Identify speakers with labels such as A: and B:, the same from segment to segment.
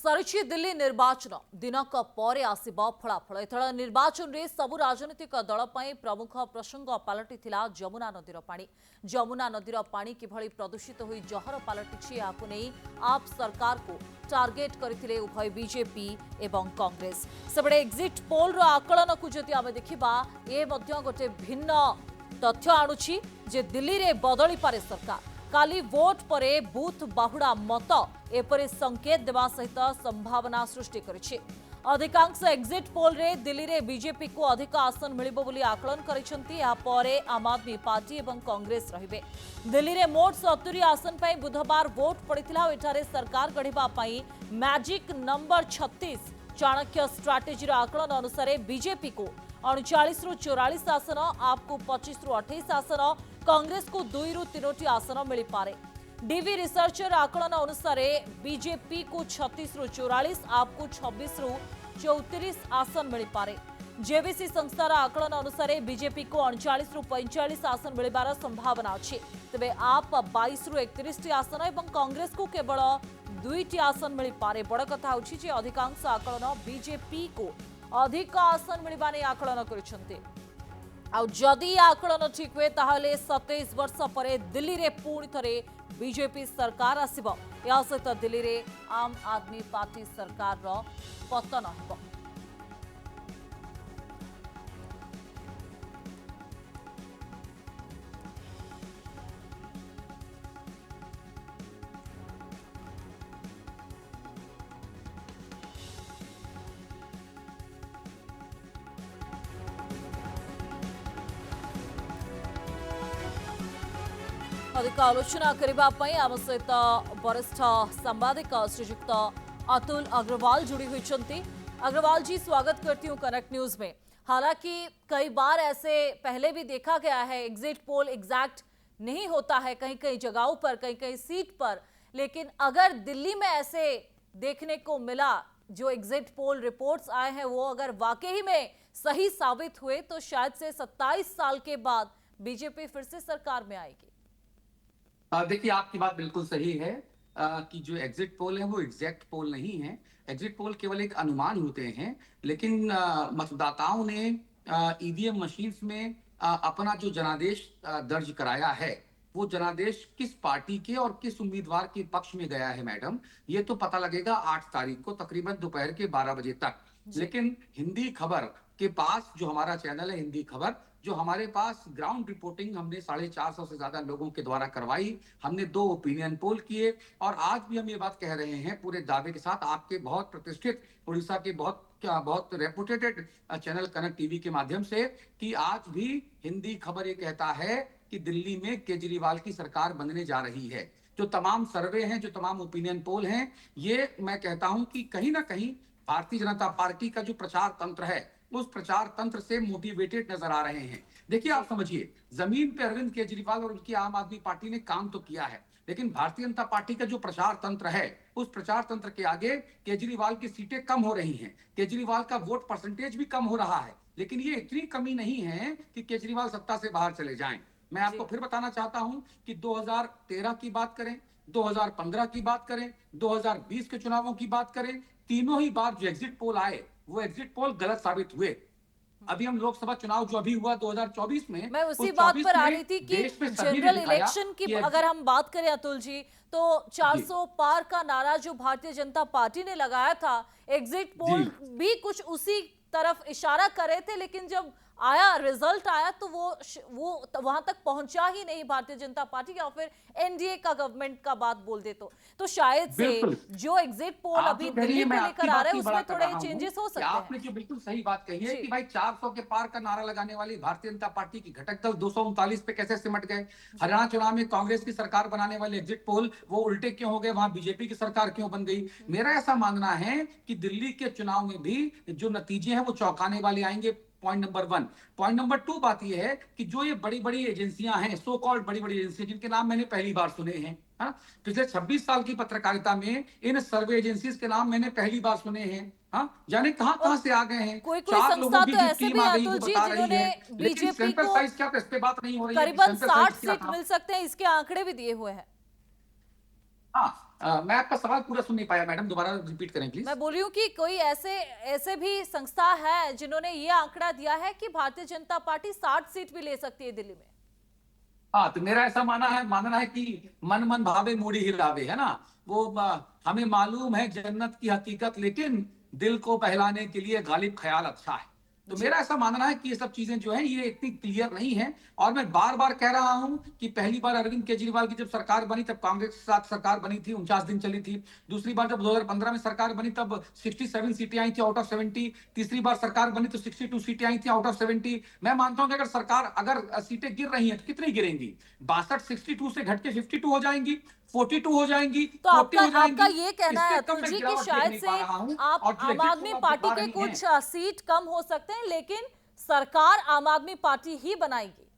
A: सरिछि दिल्ली निर्वाचन दिनक परे आसिबो फलाफल। एथर निर्वाचन रे सबु राजनीतिक दल पई प्रमुख प्रसंग पलटिथिला जमुना नदीर पानी। जमुना नदीर पानी किभଳି प्रदूषित होई जहर पलटिछि याकु नै आप सरकार को टार्गेट करथिले उभय बीजेपी एवं कांग्रेस। सेबडे एग्जिट पोल रो आकलन को जदि आमे देखिबा ए मध्य गोटे भिन्न तथ्य आणुछि जे दिल्ली रे बदली पारे सरकार। काली वोट परे बूथ बाहुड़ा मत एपरि संकेत देवा सहित संभावना सृष्टि करिछि। अधिकांश एग्जिट पोल रे दिल्ली रे बीजेपी को अधिक आसन मिलिबो बोली आकलन करिसंती। या परे आम आदमी पार्टी एवं कांग्रेस रहिबे। दिल्ली रे मोट 70 आसन पई बुधवार वोट पड़िथिला। एठारे सरकार गढ़िबा पई मैजिक नंबर 36 चाणक्य स्ट्राटेजी रो आकलन अनुसार बीजेपी को 39 रु 44 आसन, आप को 25 रु 28 आसन, कांग्रेस को 2 रु 3 आसन मिल पारे। डीवी रिसर्चर आकलन अनुसार बीजेपी को 36 रु 44, आप को 26 रु 34 आसन मिल पारे। जेबीसी संस्थार आकलन अनुसार बीजेपी को 39 रु 45 आसन मिलबार संभावना अच्छी। तेबे आप 22 रु 31 आसन और कांग्रेस को केवल 2 आसन मिल पारे। बड़ कथा होछि जे अधिकांश आकलन बीजेपी को अधिक आसन मिलबा नै आकलन करिसंते। आउ जदि आकलन ठीक हुए ताहले 27 वर्ष परे दिल्ली रे पुणी थरे बीजेपी सरकार आसिबो। या सहित दिल्ली रे आम आदमी पार्टी सरकार रो पतन हेबो। अधिक आलोचना करने आम सहित वरिष्ठ सांबादिक श्रीजुक्त अतुल अग्रवाल जुड़ी हुई। अग्रवाल जी, स्वागत करती हूँ कनेक्ट न्यूज में। हालांकि कई बार ऐसे पहले भी देखा गया है, एग्जिट पोल एग्जैक्ट नहीं होता है कहीं कहीं जगहों पर, कहीं कहीं सीट पर, लेकिन अगर दिल्ली में ऐसे देखने को मिला, जो एग्जिट पोल रिपोर्ट्स आए हैं वो अगर वाकई में सही साबित हुए तो शायद से 27 साल के बाद बीजेपी फिर से सरकार में आएगी।
B: देखिए, आपकी बात बिल्कुल सही है कि जो एग्जिट पोल है वो एग्जैक्ट पोल नहीं है। एग्जिट पोल केवल एक अनुमान होते हैं, लेकिन मतदाताओं ने ईवीएम मशीन्स में अपना जो जनादेश दर्ज कराया है, वो जनादेश किस पार्टी के और किस उम्मीदवार के पक्ष में गया है मैडम, ये तो पता लगेगा 8 तारीख को तकरीबन दोपहर के 12 बजे तक। लेकिन हिंदी खबर के पास, जो हमारा चैनल है हिंदी खबर, जो हमारे पास ग्राउंड रिपोर्टिंग हमने 450 से ज्यादा लोगों के द्वारा करवाई, हमने 2 ओपिनियन पोल किए और आज भी हम ये बात कह रहे हैं पूरे दावे के साथ आपके बहुत प्रतिष्ठित उड़ीसा के बहुत रेपुटेटेड चैनल कनेक्ट टीवी के माध्यम से, कि आज भी हिंदी खबर ये कहता है कि दिल्ली में केजरीवाल की सरकार बनने जा रही है। जो तमाम सर्वे हैं, जो तमाम ओपिनियन पोल हैं, ये मैं कहता हूं कि कहीं ना कहीं भारतीय जनता पार्टी का जो प्रचार तंत्र है, उस प्रचार तंत्र से मोटिवेटेड नजर आ रहे हैं। देखिए, आप समझिए, जमीन पे अरविंद केजरीवाल और उनकी आम आदमी पार्टी ने काम तो किया है, लेकिन भारतीय जनता पार्टी का जो प्रचार तंत्र है, उस प्रचार तंत्र के आगे केजरीवाल की सीटें कम हो रही हैं, केजरीवाल का वोट परसेंटेज भी कम हो रहा है। लेकिन ये इतनी कमी नहीं है कि केजरीवाल सत्ता से बाहर चले जाएं। मैं आपको फिर बताना चाहता हूं कि 2013 की बात करें, 2015 की बात करें, 2020 के चुनावों की बात करें, तीनों ही बार जो एग्जिट पोल आए वो एग्जिट पोल गलत साबित हुए। अभी हम लोकसभा चुनाव जो अभी हुआ 2024 में,
A: मैं उसी बात पर आ रही थी कि जनरल इलेक्शन की अगर हम बात करें अतुल जी, तो 400 पार का नारा जो भारतीय जनता पार्टी ने लगाया था, एग्जिट पोल भी कुछ उसी तरफ इशारा कर रहे थे, लेकिन जब आया रिजल्ट आया तो वो वहां तक पहुंचा ही नहीं भारतीय जनता पार्टी, या फिर एनडीए का गवर्नमेंट का बात बोल दे तो शायद से जो एग्जिट पोल अभी दिल्ली में लेकर आ रहे हैं उसमें थोड़े चेंजेस हो सकते हैं।
B: आपने जो बिल्कुल सही बात कही है कि भाई 400 के पार का नारा लगाने वाली भारतीय जनता पार्टी की घटक दल 239 पे कैसे सिमट गए। हरियाणा चुनाव में कांग्रेस की सरकार बनाने वाले एग्जिट पोल वो उल्टे क्यों हो गए, वहां बीजेपी की सरकार क्यों बन गई। मेरा ऐसा मानना है कि दिल्ली के चुनाव में भी जो नतीजे हैं वो चौंकाने वाले आएंगे। Point number 1। पॉइंट नंबर 2 बात यह है कि जो ये बड़ी बड़ी एजेंसियां हैं, सो कॉल्ड बड़ी बड़ी एजेंसियां, जिनके नाम मैंने पहली बार सुने हैं, पिछले 26 साल की पत्रकारिता में इन सर्वे एजेंसीज के नाम मैंने पहली बार सुने हैं। जाने कहां से आ गए हैं।
A: कोई संस्था तो ऐसे भी अतुल जी जिन्होंने बीजेपी को
B: इस पे बात नहीं हो रही है।
A: करीबन 60 सीट मिल सकते हैं, इसके आंकड़े भी दिए हुए हैं।
B: हाँ, मैं आपका सवाल पूरा सुन नहीं पाया मैडम, दोबारा रिपीट करें प्लीज।
A: मैं बोल रही हूँ कि कोई ऐसे ऐसे भी संस्था है जिन्होंने ये आंकड़ा दिया है कि भारतीय जनता पार्टी 60 सीट भी ले सकती है दिल्ली में।
B: हाँ, तो मेरा ऐसा मानना है कि मन मन भावे मूड़ी हिलावे, है ना। वो हमें मालूम है जन्नत की हकीकत, लेकिन दिल को बहलाने के लिए गालिब ख्याल अच्छा है। तो
A: जी।
B: मेरा ऐसा मानना है कि ये सब चीजें जो है ये इतनी क्लियर नहीं है। और मैं बार बार कह रहा हूं कि पहली बार अरविंद केजरीवाल की जब सरकार बनी तब कांग्रेस के साथ सरकार बनी थी, 49 दिन चली थी। दूसरी बार जब 2015 में सरकार बनी तब 67 सीटें आई थी आउट ऑफ 70। तीसरी बार सरकार बनी तो 62 सीटें आई थी आउट ऑफ 70। मैं मानता हूं कि अगर सीटें गिर रही हैं तो कितनी गिरेंगी? 62 62 से घट के 52 हो जाएंगी, 42 हो जाएंगी,
A: तो
B: 40 हो
A: आपका
B: जाएंगी।
A: ये कहना है
B: इससे कम
A: अतुल
B: मैं
A: जी कि
B: गिरावट देख
A: शायद
B: नहीं
A: से
B: पा रहा हूं।
A: आप
B: और जो
A: आम
B: एग्जिट
A: आदमी
B: पोल आप
A: पार्टी
B: बता
A: के
B: रही हैं,
A: कुछ सीट कम हो सकते हैं, लेकिन सरकार आम आदमी पार्टी ही बनाएगी।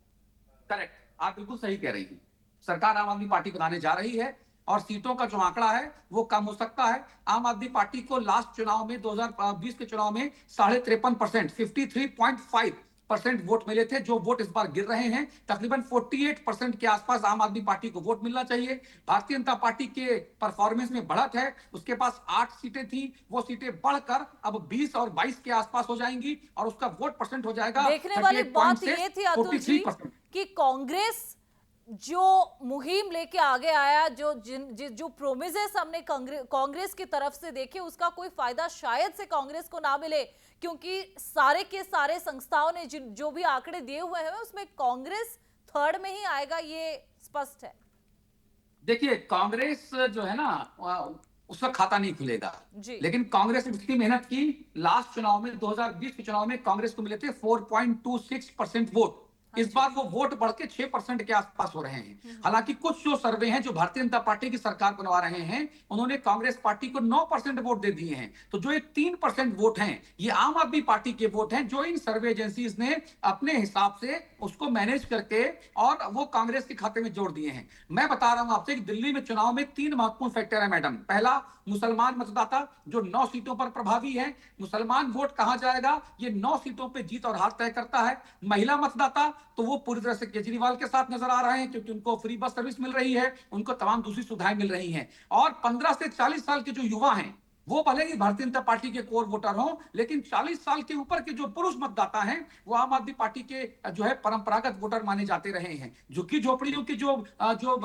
B: करेक्ट, आप बिल्कुल सही कह रही हैं। सरकार आम आदमी पार्टी बनाने जा रही है और सीटों का जो आंकड़ा है वो कम हो सकता है। आम आदमी पार्टी को लास्ट चुनाव में 2020 के चुनाव में 53.5% 53.5% वोट मिले थे, जो वोट इस बार गिर रहे हैं। तकरीबन 48% के आसपास आम आदमी पार्टी को वोट मिलना चाहिए। भारतीय जनता पार्टी के परफॉर्मेंस में बढ़त है, उसके पास 8 सीटें थी, वो सीटें बढ़कर अब 20 और 22 के आसपास हो जाएंगी और उसका वोट परसेंट हो जाएगा
A: देखने वाली
B: 38 पॉइंट
A: बात
B: से
A: ये थी अतुल जी
B: 43%।
A: कि कांग्रेस जो मुहिम लेके आगे आया, जो प्रोमिसेस हमने कांग्रेस की तरफ से देखे, उसका कोई फायदा शायद से कांग्रेस को ना मिले, क्योंकि सारे के सारे संस्थाओं ने जो भी आंकड़े दिए हुए हैं उसमें कांग्रेस थर्ड में ही आएगा, ये स्पष्ट है।
B: देखिए, कांग्रेस जो है ना उसका खाता नहीं खुलेगा।
A: जी।
B: लेकिन कांग्रेस ने जितनी मेहनत की, लास्ट चुनाव में 2020 के चुनाव में कांग्रेस को मिले थे 4.26% वोट।
A: हाँ
B: इस
A: जी।
B: बार वो वोट बढ़ के 6% के आसपास हो रहे हैं। हालांकि कुछ जो सर्वे हैं जो भारतीय जनता पार्टी की सरकार बनवा रहे हैं, उन्होंने कांग्रेस पार्टी को 9% वोट दे दिए हैं। तो जो ये 3% वोट हैं, ये आम आदमी पार्टी के वोट हैं, जो इन सर्वे एजेंसीज ने अपने हिसाब से उसको मैनेज करके और वो कांग्रेस के खाते में जोड़ दिए हैं। मैं बता रहा हूं आपसे कि दिल्ली में चुनाव में 3 महत्वपूर्ण फैक्टर है मैडम। पहला, मुसलमान मतदाता जो 9 सीटों पर प्रभावी है। मुसलमान वोट कहां जाएगा, ये 9 सीटों पे जीत और हार तय करता है। महिला मतदाता तो वो पूरी तरह से केजरीवाल के साथ नजर आ रहे हैं, क्योंकि उनको फ्री बस सर्विस मिल रही है, उनको तमाम दूसरी सुविधाएं मिल रही हैं। और 15 से 40 साल के जो युवा हैं, वो भले ही भारतीय जनता पार्टी के कोर वोटर हों, लेकिन 40 साल के ऊपर के जो पुरुष मतदाता हैं, वो आम आदमी पार्टी के जो है परंपरागत वोटर माने जाते रहे हैं। झुग्गी झोपड़ियों की जो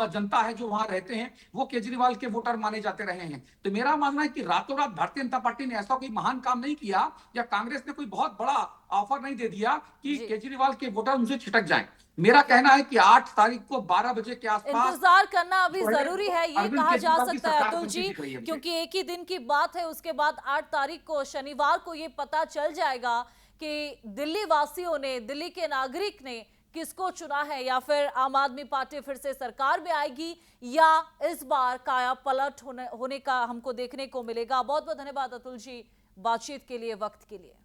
B: जनता है जो वहां रहते हैं, वो केजरीवाल के वोटर माने जाते रहे हैं। तो मेरा मानना है कि रातों रात भारतीय जनता पार्टी ने ऐसा कोई महान काम नहीं किया, या कांग्रेस ने कोई बहुत बड़ा ऑफर नहीं दे दिया कि
A: जी।
B: केजरीवाल के वोटर उनसे छिटक जाएं। मेरा कहना है कि 8 तारीख को 12 बजे के आसपास
A: इंतजार करना अभी
B: जो है
A: जरूरी है, ये
B: अरविंद
A: कहा जा
B: केजरीवाल की
A: सकता है
B: सरकार
A: अतुल
B: बनती
A: जी,
B: दिख रही है मुझे।
A: क्योंकि एक ही दिन की बात है। उसके बाद 8 तारीख को शनिवार को ये पता चल जाएगा कि दिल्ली वासियों ने, दिल्ली के नागरिक ने किसको चुना है, या फिर आम आदमी पार्टी फिर से सरकार में आएगी, या इस बार काया पलट होने का हमको देखने को मिलेगा। बहुत बहुत धन्यवाद अतुल जी बातचीत के लिए, वक्त के लिए।